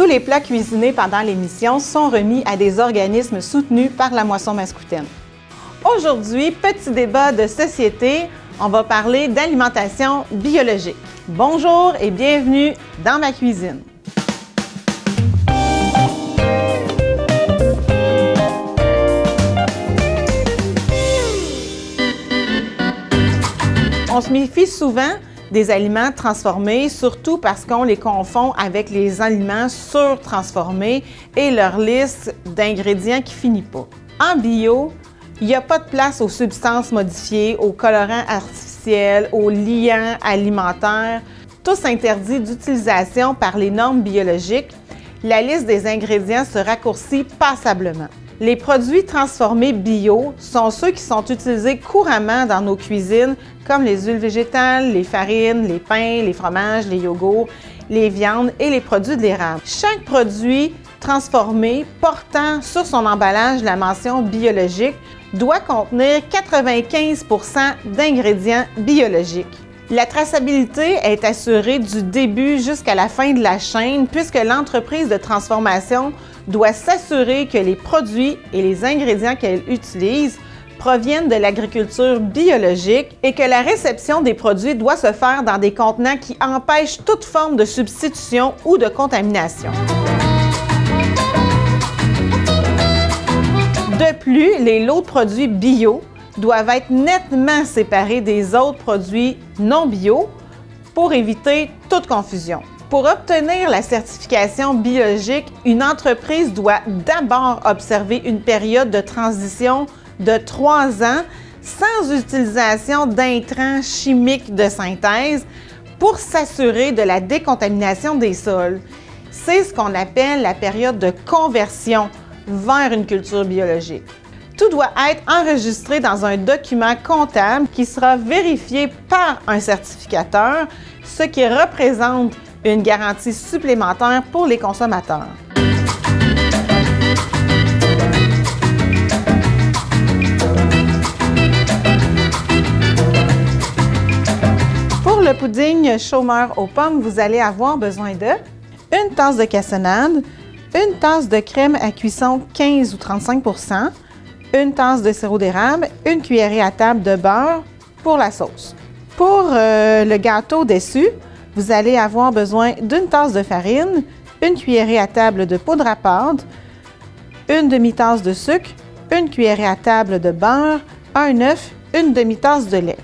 Tous les plats cuisinés pendant l'émission sont remis à des organismes soutenus par la Moisson Mascoutaine. Aujourd'hui, petit débat de société, on va parler d'alimentation biologique. Bonjour et bienvenue dans ma cuisine. On se méfie souvent des aliments transformés, surtout parce qu'on les confond avec les aliments surtransformés et leur liste d'ingrédients qui finit pas. En bio, il n'y a pas de place aux substances modifiées, aux colorants artificiels, aux liants alimentaires, tous interdits d'utilisation par les normes biologiques. La liste des ingrédients se raccourcit passablement. Les produits transformés bio sont ceux qui sont utilisés couramment dans nos cuisines, comme les huiles végétales, les farines, les pains, les fromages, les yogourts, les viandes et les produits de l'érable. Chaque produit transformé portant sur son emballage la mention biologique doit contenir 95 % d'ingrédients biologiques. La traçabilité est assurée du début jusqu'à la fin de la chaîne puisque l'entreprise de transformation doit s'assurer que les produits et les ingrédients qu'elle utilise proviennent de l'agriculture biologique et que la réception des produits doit se faire dans des contenants qui empêchent toute forme de substitution ou de contamination. De plus, les lots de produits bio doivent être nettement séparés des autres produits non bio pour éviter toute confusion. Pour obtenir la certification biologique, une entreprise doit d'abord observer une période de transition de 3 ans sans utilisation d'intrants chimiques de synthèse pour s'assurer de la décontamination des sols. C'est ce qu'on appelle la période de conversion vers une culture biologique. Tout doit être enregistré dans un document comptable qui sera vérifié par un certificateur, ce qui représente une garantie supplémentaire pour les consommateurs. Pour le pudding chômeur aux pommes, vous allez avoir besoin de une tasse de cassonade, une tasse de crème à cuisson 15 ou 35 %, une tasse de sirop d'érable, une cuillerée à table de beurre pour la sauce. Pour le gâteau déçu, vous allez avoir besoin d'une tasse de farine, une cuillerée à table de poudre à pâte, une demi-tasse de sucre, une cuillerée à table de beurre, un œuf, une demi-tasse de lait.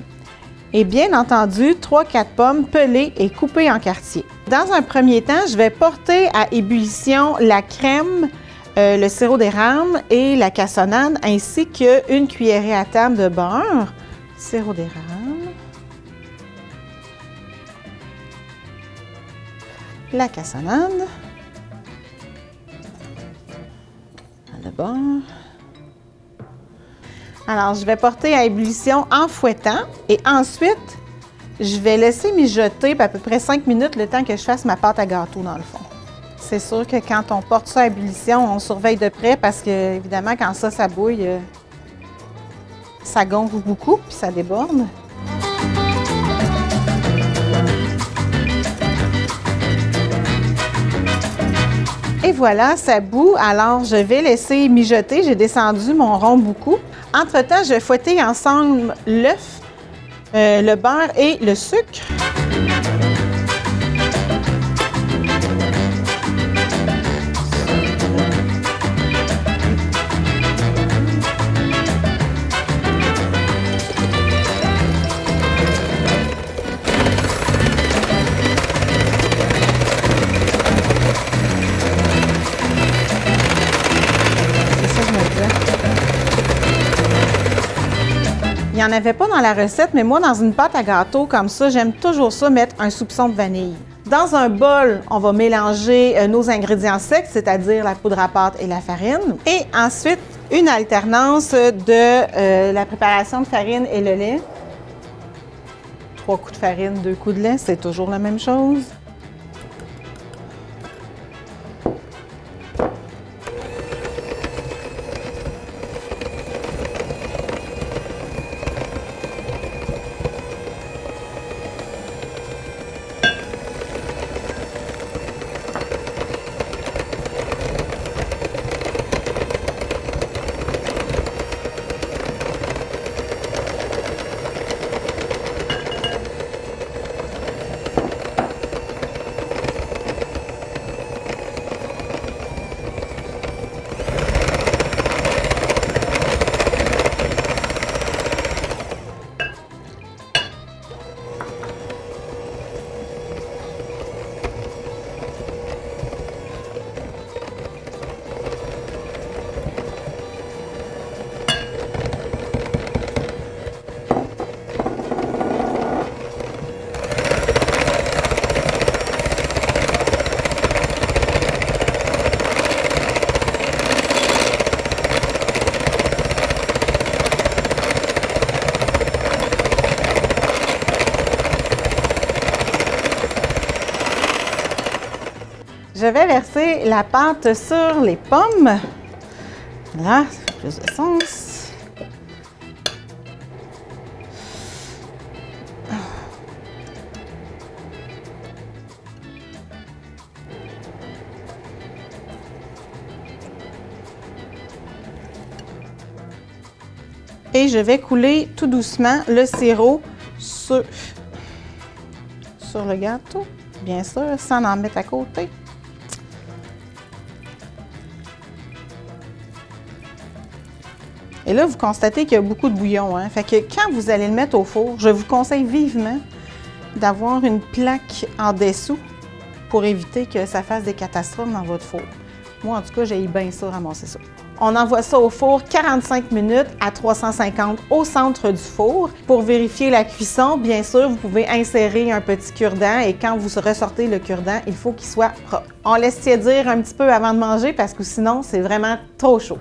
Et bien entendu, 3-4 pommes pelées et coupées en quartiers. Dans un premier temps, je vais porter à ébullition la crème, le sirop d'érable et la cassonade, ainsi qu'une cuillerée à table de beurre, sirop d'érable, la cassonade, le beurre. Alors, je vais porter à ébullition en fouettant et ensuite, je vais laisser mijoter à peu près 5 minutes le temps que je fasse ma pâte à gâteau dans le fond. C'est sûr que quand on porte ça à ébullition, on surveille de près parce que, évidemment, quand ça bouille, ça gonfle beaucoup puis ça déborde. Et voilà, ça bout. Alors, je vais laisser mijoter. J'ai descendu mon rond beaucoup. Entre-temps, je vais fouetter ensemble l'œuf, le beurre et le sucre. Il n'y en avait pas dans la recette, mais moi, dans une pâte à gâteau comme ça, j'aime toujours ça mettre un soupçon de vanille. Dans un bol, on va mélanger nos ingrédients secs, c'est-à-dire la poudre à pâte et la farine. Et ensuite, une alternance de la préparation de farine et le lait. 3 coups de farine, 2 coups de lait, c'est toujours la même chose. Je vais verser la pâte sur les pommes. Là, ça fait plus de sens. Et je vais couler tout doucement le sirop sur le gâteau, bien sûr, sans en mettre à côté. Et là, vous constatez qu'il y a beaucoup de bouillon, hein? Fait que quand vous allez le mettre au four, je vous conseille vivement d'avoir une plaque en dessous pour éviter que ça fasse des catastrophes dans votre four. Moi, en tout cas, j'ai bien ça, ramasser ça. On envoie ça au four 45 minutes à 350 au centre du four. Pour vérifier la cuisson, bien sûr, vous pouvez insérer un petit cure-dent et quand vous ressortez le cure-dent, il faut qu'il soit propre. On laisse tiédir un petit peu avant de manger parce que sinon, c'est vraiment trop chaud.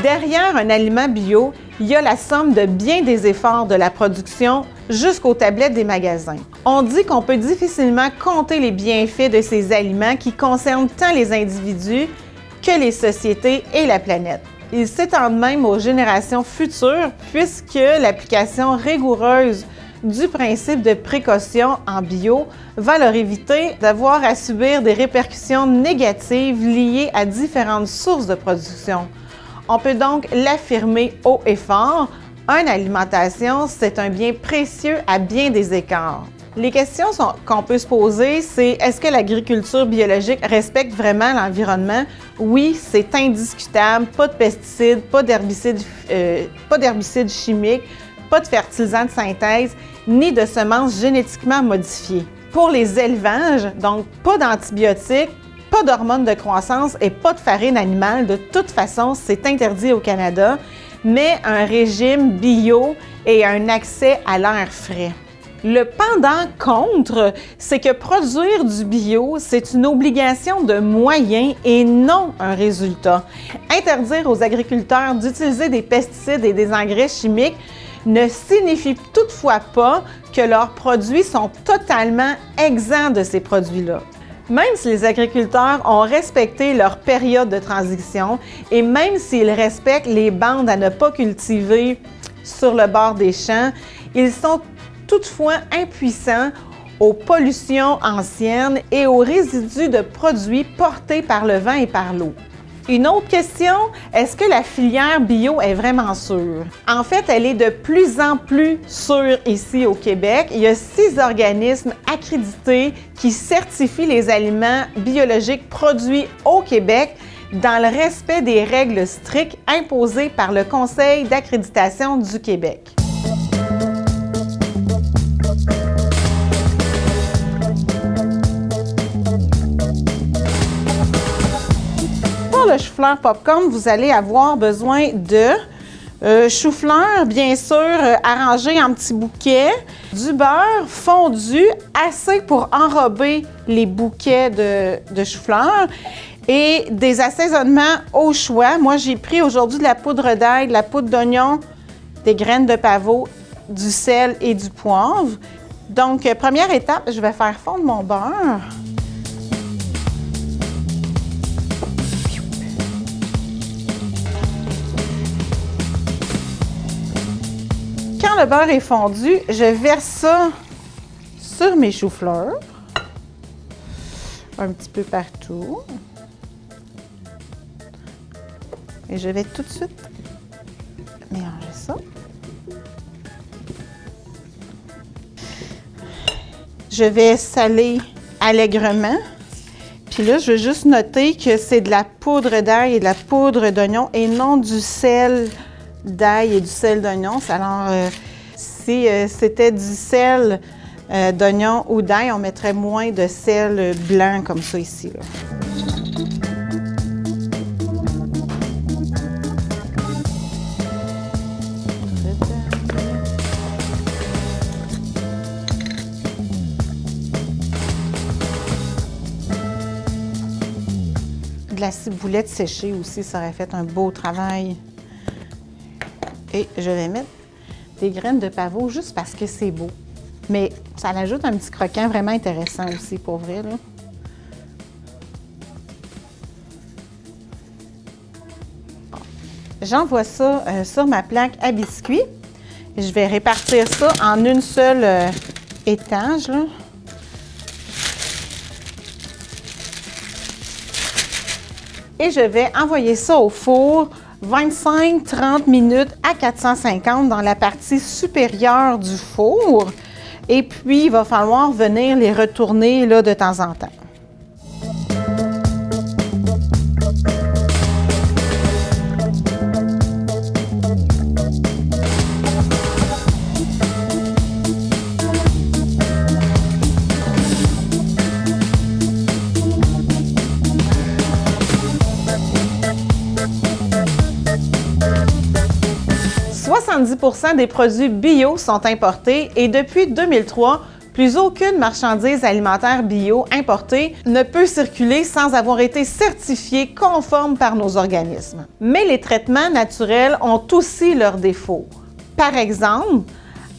Derrière un aliment bio, il y a la somme de bien des efforts de la production jusqu'aux tablettes des magasins. On dit qu'on peut difficilement compter les bienfaits de ces aliments qui concernent tant les individus que les sociétés et la planète. Ils s'étendent même aux générations futures puisque l'application rigoureuse du principe de précaution en bio va leur éviter d'avoir à subir des répercussions négatives liées à différentes sources de production. On peut donc l'affirmer haut et fort, une alimentation, c'est un bien précieux à bien des égards. Les questions qu'on peut se poser, c'est est-ce que l'agriculture biologique respecte vraiment l'environnement? Oui, c'est indiscutable, pas de pesticides, pas d'herbicides chimiques, pas de fertilisants de synthèse, ni de semences génétiquement modifiées. Pour les élevages, donc pas d'antibiotiques, pas d'hormones de croissance et pas de farine animale. De toute façon, c'est interdit au Canada, mais un régime bio et un accès à l'air frais. Le pendant contre, c'est que produire du bio, c'est une obligation de moyens et non un résultat. Interdire aux agriculteurs d'utiliser des pesticides et des engrais chimiques ne signifie toutefois pas que leurs produits sont totalement exempts de ces produits-là. Même si les agriculteurs ont respecté leur période de transition et même s'ils respectent les bandes à ne pas cultiver sur le bord des champs, ils sont toutefois impuissants aux pollutions anciennes et aux résidus de produits portés par le vent et par l'eau. Une autre question, est-ce que la filière bio est vraiment sûre? En fait, elle est de plus en plus sûre ici au Québec. Il y a 6 organismes accrédités qui certifient les aliments biologiques produits au Québec dans le respect des règles strictes imposées par le Conseil d'accréditation du Québec. Pour le chou-fleur popcorn, vous allez avoir besoin de chou-fleur, bien sûr, arrangé en petits bouquets, du beurre fondu, assez pour enrober les bouquets de chou-fleur et des assaisonnements au choix. Moi, j'ai pris aujourd'hui de la poudre d'ail, de la poudre d'oignon, des graines de pavot, du sel et du poivre. Donc, première étape, je vais faire fondre mon beurre. Quand le beurre est fondu, je verse ça sur mes choux-fleurs, un petit peu partout. Et je vais tout de suite mélanger ça. Je vais saler allègrement. Puis là, je veux juste noter que c'est de la poudre d'ail et de la poudre d'oignon et non du sel d'ail et du sel d'oignon. Alors, si c'était du sel d'oignon ou d'ail, on mettrait moins de sel blanc comme ça ici, là. De la ciboulette séchée aussi, ça aurait fait un beau travail. Et je vais mettre des graines de pavot juste parce que c'est beau. Mais ça ajoute un petit croquant vraiment intéressant aussi, pour vrai, là. Bon. J'envoie ça sur ma plaque à biscuits. Je vais répartir ça en une seule étage, là. Et je vais envoyer ça au four 25-30 minutes à 450 dans la partie supérieure du four. Et puis, il va falloir venir les retourner là, de temps en temps. 70% des produits bio sont importés et depuis 2003, plus aucune marchandise alimentaire bio importée ne peut circuler sans avoir été certifiée conforme par nos organismes. Mais les traitements naturels ont aussi leurs défauts. Par exemple,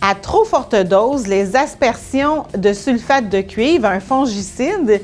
à trop forte dose, les aspersions de sulfate de cuivre, un fongicide,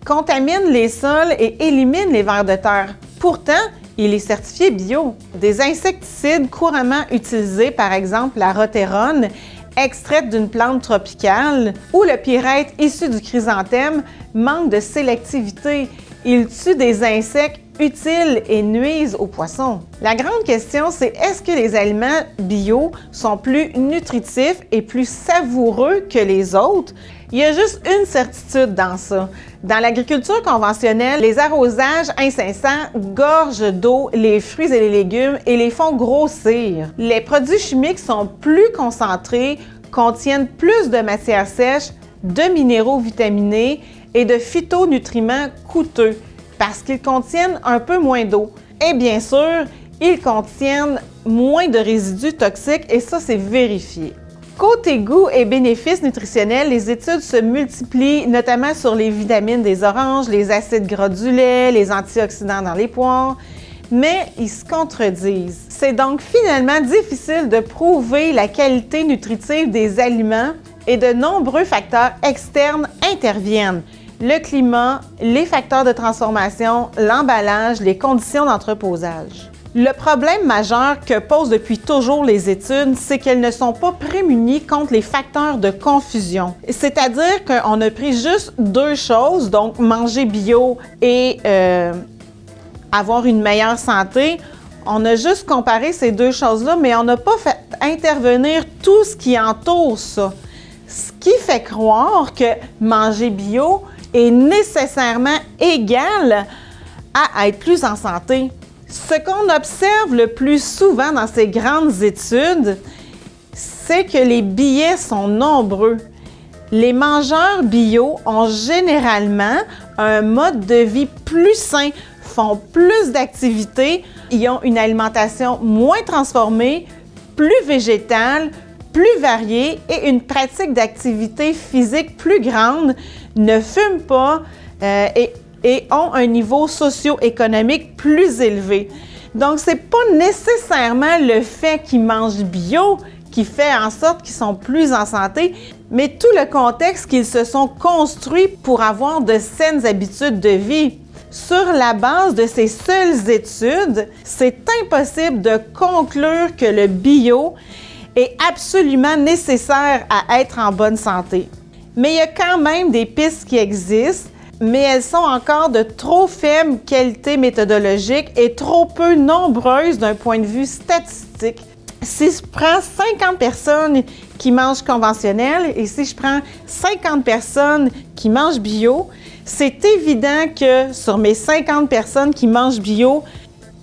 contaminent les sols et éliminent les vers de terre. Pourtant, il est certifié bio. Des insecticides couramment utilisés, par exemple la rotérone, extraite d'une plante tropicale, ou le pyrète issu du chrysanthème, manque de sélectivité. Il tue des insectes utiles et nuisent aux poissons. La grande question, c'est est-ce que les aliments bio sont plus nutritifs et plus savoureux que les autres? Il y a juste une certitude dans ça. Dans l'agriculture conventionnelle, les arrosages incessants gorgent d'eau les fruits et les légumes et les font grossir. Les produits chimiques sont plus concentrés, contiennent plus de matières sèches, de minéraux vitaminés et de phytonutriments coûteux parce qu'ils contiennent un peu moins d'eau. Et bien sûr, ils contiennent moins de résidus toxiques et ça, c'est vérifié. Côté goût et bénéfices nutritionnels, les études se multiplient, notamment sur les vitamines des oranges, les acides gras du lait, les antioxydants dans les poires, mais ils se contredisent. C'est donc finalement difficile de prouver la qualité nutritive des aliments et de nombreux facteurs externes interviennent. Le climat, les facteurs de transformation, l'emballage, les conditions d'entreposage. Le problème majeur que posent depuis toujours les études, c'est qu'elles ne sont pas prémunies contre les facteurs de confusion. C'est-à-dire qu'on a pris juste deux choses, donc manger bio et avoir une meilleure santé. On a juste comparé ces deux choses-là, mais on n'a pas fait intervenir tout ce qui entoure ça. Ce qui fait croire que manger bio est nécessairement égal à être plus en santé. Ce qu'on observe le plus souvent dans ces grandes études, c'est que les biais sont nombreux. Les mangeurs bio ont généralement un mode de vie plus sain, font plus d'activités, ils ont une alimentation moins transformée, plus végétale, plus variée et une pratique d'activité physique plus grande, ne fument pas et ont un niveau socio-économique plus élevé. Donc, ce n'est pas nécessairement le fait qu'ils mangent bio qui fait en sorte qu'ils sont plus en santé, mais tout le contexte qu'ils se sont construits pour avoir de saines habitudes de vie. Sur la base de ces seules études, c'est impossible de conclure que le bio est absolument nécessaire à être en bonne santé. Mais il y a quand même des pistes qui existent, mais elles sont encore de trop faible qualité méthodologique et trop peu nombreuses d'un point de vue statistique. Si je prends 50 personnes qui mangent conventionnel et si je prends 50 personnes qui mangent bio, c'est évident que sur mes 50 personnes qui mangent bio,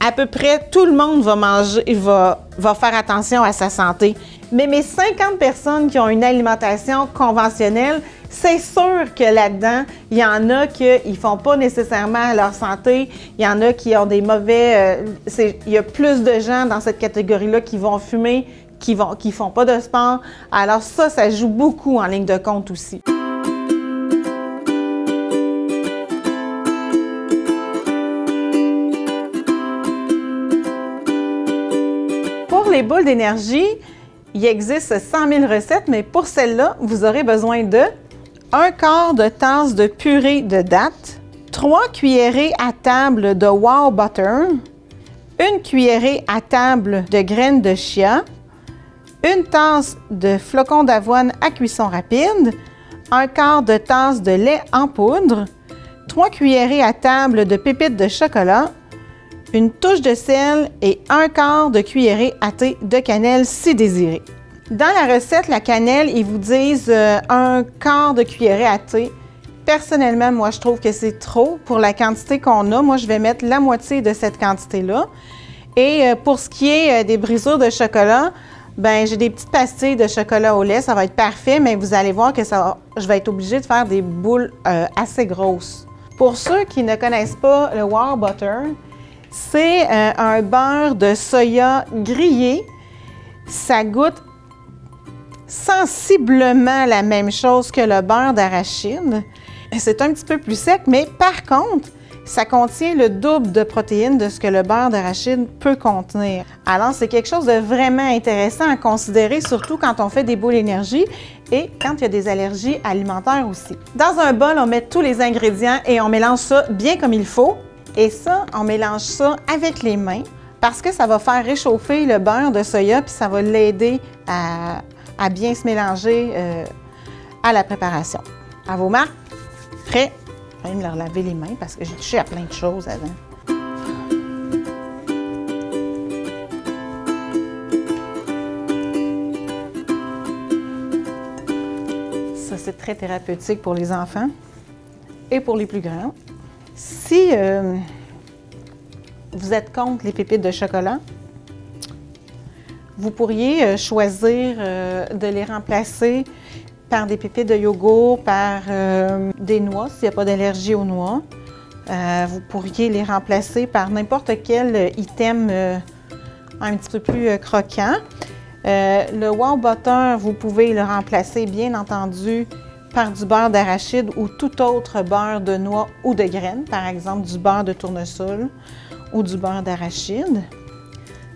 à peu près tout le monde va manger, va faire attention à sa santé. Mais mes 50 personnes qui ont une alimentation conventionnelle, c'est sûr que là-dedans, il y en a qui ne font pas nécessairement leur santé. Il y en a qui ont des mauvais... il y a plus de gens dans cette catégorie-là qui vont fumer, qui ne font pas de sport. Alors ça joue beaucoup en ligne de compte aussi. Pour les boules d'énergie, il existe 100 000 recettes, mais pour celle-là, vous aurez besoin de 1/4 de tasse de purée de dattes, 3 cuillerées à table de Wow Butter, 1 cuillerée à table de graines de chia, 1 tasse de flocons d'avoine à cuisson rapide, 1/4 de tasse de lait en poudre, 3 cuillerées à table de pépites de chocolat, une touche de sel et 1/4 de cuillerée à thé de cannelle si désiré. Dans la recette, la cannelle, ils vous disent 1/4 de cuillerée à thé. Personnellement, moi, je trouve que c'est trop pour la quantité qu'on a. Moi, je vais mettre la moitié de cette quantité-là. Et pour ce qui est des brisures de chocolat, ben j'ai des petites pastilles de chocolat au lait. Ça va être parfait, mais vous allez voir que je vais être obligée de faire des boules assez grosses. Pour ceux qui ne connaissent pas le Wow Butter, c'est un beurre de soya grillé. Ça goûte sensiblement la même chose que le beurre d'arachide. C'est un petit peu plus sec, mais par contre, ça contient le double de protéines de ce que le beurre d'arachide peut contenir. Alors, c'est quelque chose de vraiment intéressant à considérer, surtout quand on fait des boules énergie et quand il y a des allergies alimentaires aussi. Dans un bol, on met tous les ingrédients et on mélange ça bien comme il faut. Et ça, on mélange ça avec les mains parce que ça va faire réchauffer le beurre de soya puis ça va l'aider à bien se mélanger à la préparation. À vos marques, prêt. Je vais me leur laver les mains parce que j'ai touché à plein de choses avant. Ça, c'est très thérapeutique pour les enfants et pour les plus grands. Si vous êtes contre les pépites de chocolat, vous pourriez choisir de les remplacer par des pépites de yogourt, par des noix, s'il n'y a pas d'allergie aux noix. Vous pourriez les remplacer par n'importe quel item un petit peu plus croquant. Le Wow Butter, vous pouvez le remplacer, bien entendu, par du beurre d'arachide ou tout autre beurre de noix ou de graines, par exemple du beurre de tournesol ou du beurre d'arachide.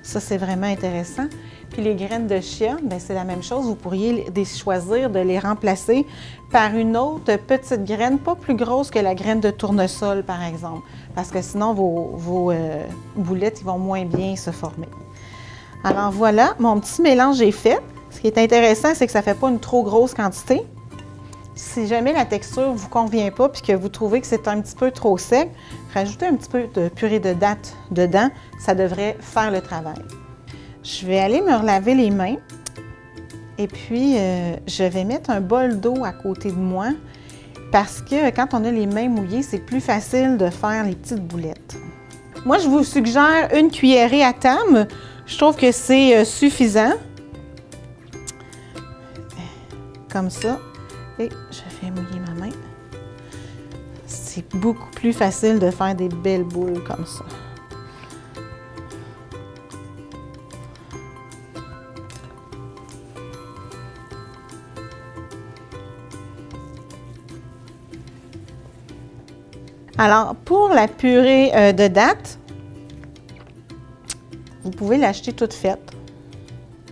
Ça, c'est vraiment intéressant. Puis les graines de chia, c'est la même chose. Vous pourriez choisir de les remplacer par une autre petite graine, pas plus grosse que la graine de tournesol, par exemple, parce que sinon, vos boulettes ils vont moins bien se former. Alors voilà, mon petit mélange est fait. Ce qui est intéressant, c'est que ça ne fait pas une trop grosse quantité. Si jamais la texture ne vous convient pas et que vous trouvez que c'est un petit peu trop sec, rajoutez un petit peu de purée de dattes dedans, ça devrait faire le travail. Je vais aller me relaver les mains et puis je vais mettre un bol d'eau à côté de moi parce que quand on a les mains mouillées, c'est plus facile de faire les petites boulettes. Moi, je vous suggère une cuillerée à table. Je trouve que c'est suffisant. Comme ça. Et je vais mouiller ma main. C'est beaucoup plus facile de faire des belles boules comme ça. Alors, pour la purée de dattes, vous pouvez l'acheter toute faite.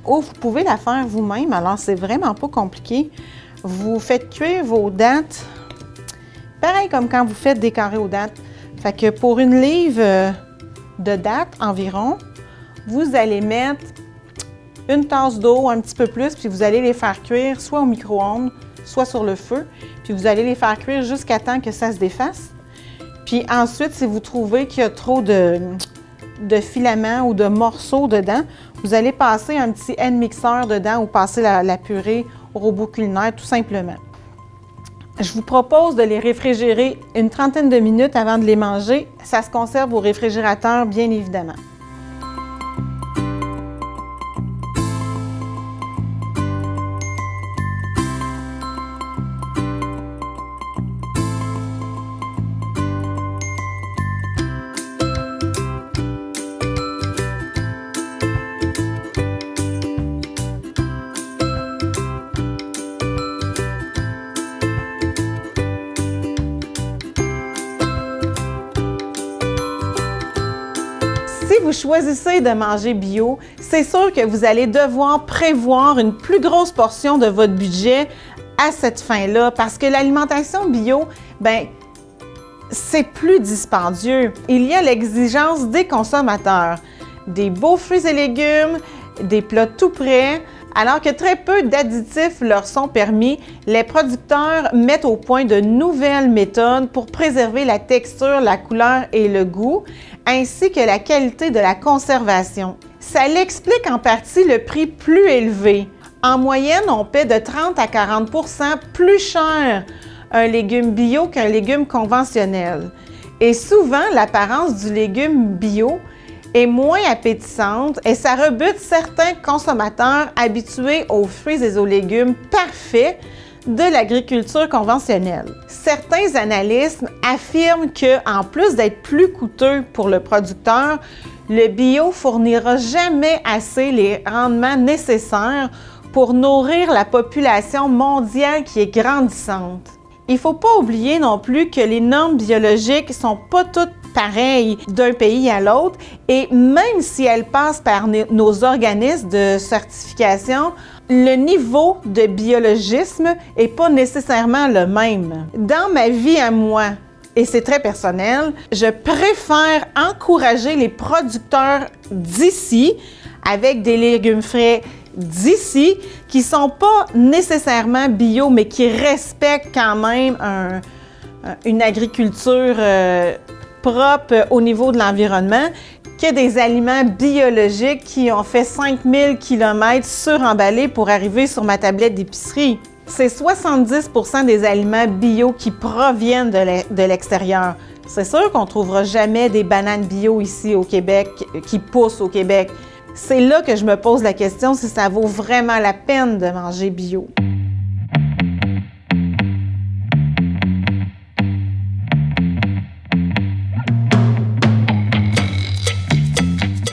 Ou vous pouvez la faire vous-même. Alors, c'est vraiment pas compliqué. Vous faites cuire vos dattes, pareil comme quand vous faites des carrés aux dattes. Fait que pour une livre de dattes environ, vous allez mettre une tasse d'eau, un petit peu plus, puis vous allez les faire cuire soit au micro-ondes, soit sur le feu. Puis vous allez les faire cuire jusqu'à temps que ça se défasse. Puis ensuite, si vous trouvez qu'il y a trop de filaments ou de morceaux dedans, vous allez passer un petit hand mixeur dedans ou passer la purée au robot culinaire tout simplement. Je vous propose de les réfrigérer une trentaine de minutes avant de les manger. Ça se conserve au réfrigérateur, bien évidemment. Si vous choisissez de manger bio, c'est sûr que vous allez devoir prévoir une plus grosse portion de votre budget à cette fin-là parce que l'alimentation bio, ben, c'est plus dispendieux. Il y a l'exigence des consommateurs, des beaux fruits et légumes, des plats tout prêts. Alors que très peu d'additifs leur sont permis, les producteurs mettent au point de nouvelles méthodes pour préserver la texture, la couleur et le goût, ainsi que la qualité de la conservation. Ça l'explique en partie le prix plus élevé. En moyenne, on paie de 30 à 40 % plus cher un légume bio qu'un légume conventionnel. Et souvent, l'apparence du légume bio est moins appétissante et ça rebute certains consommateurs habitués aux fruits et aux légumes parfaits de l'agriculture conventionnelle. Certains analystes affirment qu'en plus d'être plus coûteux pour le producteur, le bio fournira jamais assez les rendements nécessaires pour nourrir la population mondiale qui est grandissante. Il ne faut pas oublier non plus que les normes biologiques ne sont pas toutes pareilles d'un pays à l'autre et même si elles passent par nos organismes de certification, le niveau de biologisme n'est pas nécessairement le même. Dans ma vie à moi, et c'est très personnel, je préfère encourager les producteurs d'ici avec des légumes frais d'ici qui ne sont pas nécessairement bio, mais qui respectent quand même une agriculture propre au niveau de l'environnement, que des aliments biologiques qui ont fait 5000 km suremballés pour arriver sur ma tablette d'épicerie. C'est 70 % des aliments bio qui proviennent de l'extérieur. C'est sûr qu'on ne trouvera jamais des bananes bio ici au Québec, qui poussent au Québec. C'est là que je me pose la question si ça vaut vraiment la peine de manger bio.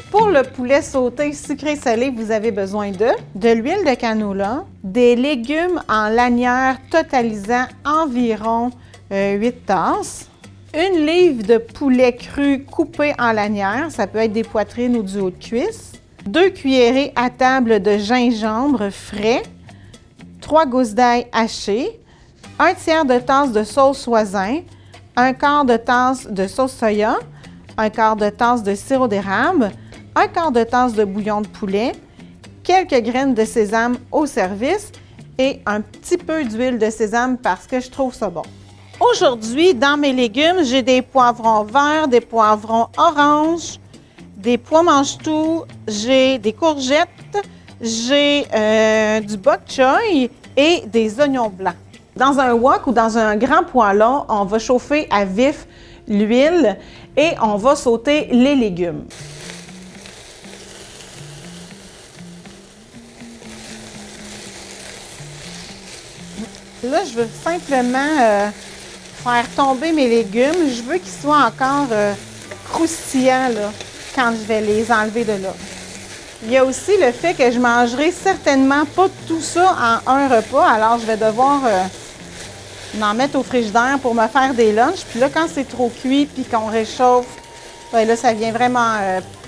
Pour le poulet sauté sucré salé, vous avez besoin de l'huile de canola, des légumes en lanière totalisant environ 8 tasses, une livre de poulet cru coupé en lanière, ça peut être des poitrines ou du haut de cuisse, 2 cuillerées à table de gingembre frais, 3 gousses d'ail hachées, 1/4 de tasse de sauce soisin, 1/4 de tasse de sauce soya, 1/4 de tasse de sirop d'érable, 1/4 de tasse de bouillon de poulet, quelques graines de sésame au service et un petit peu d'huile de sésame parce que je trouve ça bon. Aujourd'hui, dans mes légumes, j'ai des poivrons verts, des poivrons oranges, des pois mange-tout, j'ai des courgettes, j'ai du bok choy et des oignons blancs. Dans un wok ou dans un grand poêlon, on va chauffer à vif l'huile et on va sauter les légumes. Là, je veux simplement faire tomber mes légumes. Je veux qu'ils soient encore croustillants là, quand je vais les enlever de là. Il y a aussi le fait que je mangerai certainement pas tout ça en un repas. Alors, je vais devoir en mettre au frigidaire pour me faire des lunchs. Puis là, quand c'est trop cuit puis qu'on réchauffe, ben là, ça vient vraiment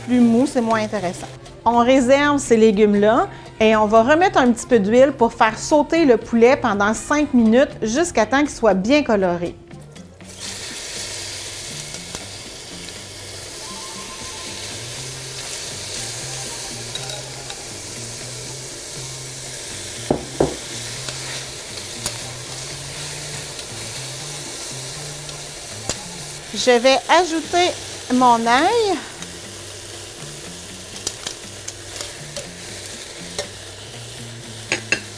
plus mou, c'est moins intéressant. On réserve ces légumes-là et on va remettre un petit peu d'huile pour faire sauter le poulet pendant 5 minutes jusqu'à temps qu'il soit bien coloré. Je vais ajouter mon ail.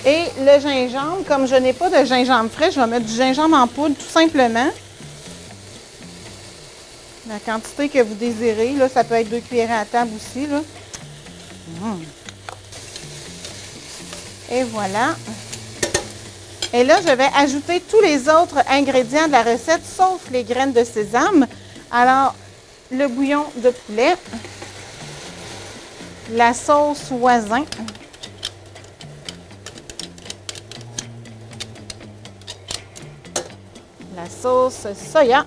Et le gingembre, comme je n'ai pas de gingembre frais, je vais mettre du gingembre en poudre tout simplement. La quantité que vous désirez, là, ça peut être 2 cuillerées à table aussi. Là. Et voilà. Et là, je vais ajouter tous les autres ingrédients de la recette, sauf les graines de sésame. Alors, le bouillon de poulet, la sauce voisin, la sauce soya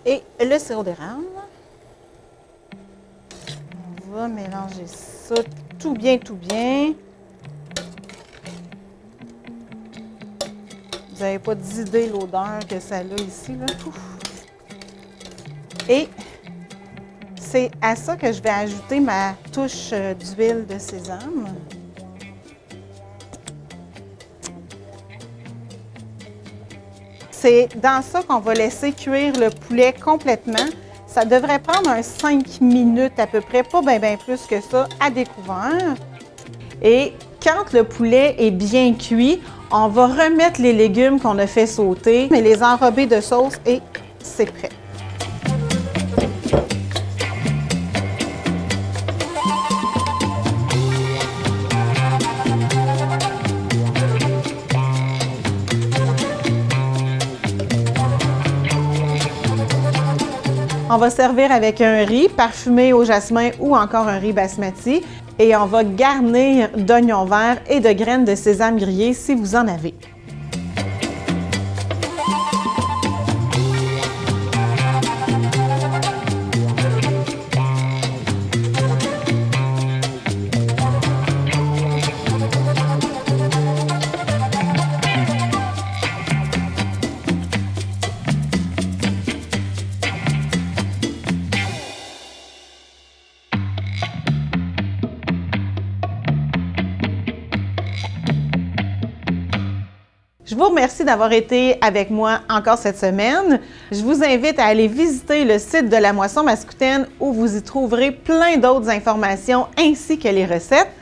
et le sirop d'érable. On va mélanger ça tout bien, tout bien. Vous n'avez pas d'idée l'odeur que ça a ici, là. Ouf. Et c'est à ça que je vais ajouter ma touche d'huile de sésame. C'est dans ça qu'on va laisser cuire le poulet complètement. Ça devrait prendre un 5 minutes à peu près, pas bien plus que ça, à découvert. Et quand le poulet est bien cuit, on va remettre les légumes qu'on a fait sauter et les enrober de sauce et c'est prêt. On va servir avec un riz parfumé au jasmin ou encore un riz basmati et on va garnir d'oignons verts et de graines de sésame grillées si vous en avez. Je vous remercie d'avoir été avec moi encore cette semaine. Je vous invite à aller visiter le site de la Moisson Mascoutaine où vous y trouverez plein d'autres informations ainsi que les recettes.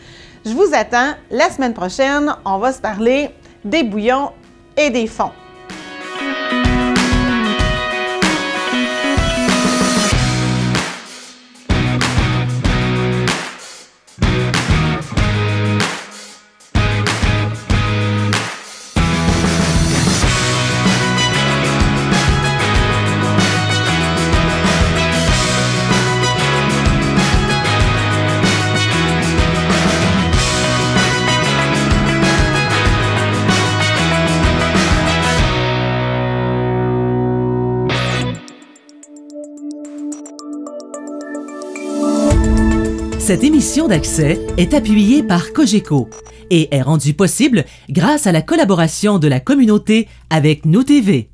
Je vous attends la semaine prochaine. On va se parler des bouillons et des fonds. Cette émission d'Accès est appuyée par Cogeco et est rendue possible grâce à la collaboration de la communauté avec Nous TV.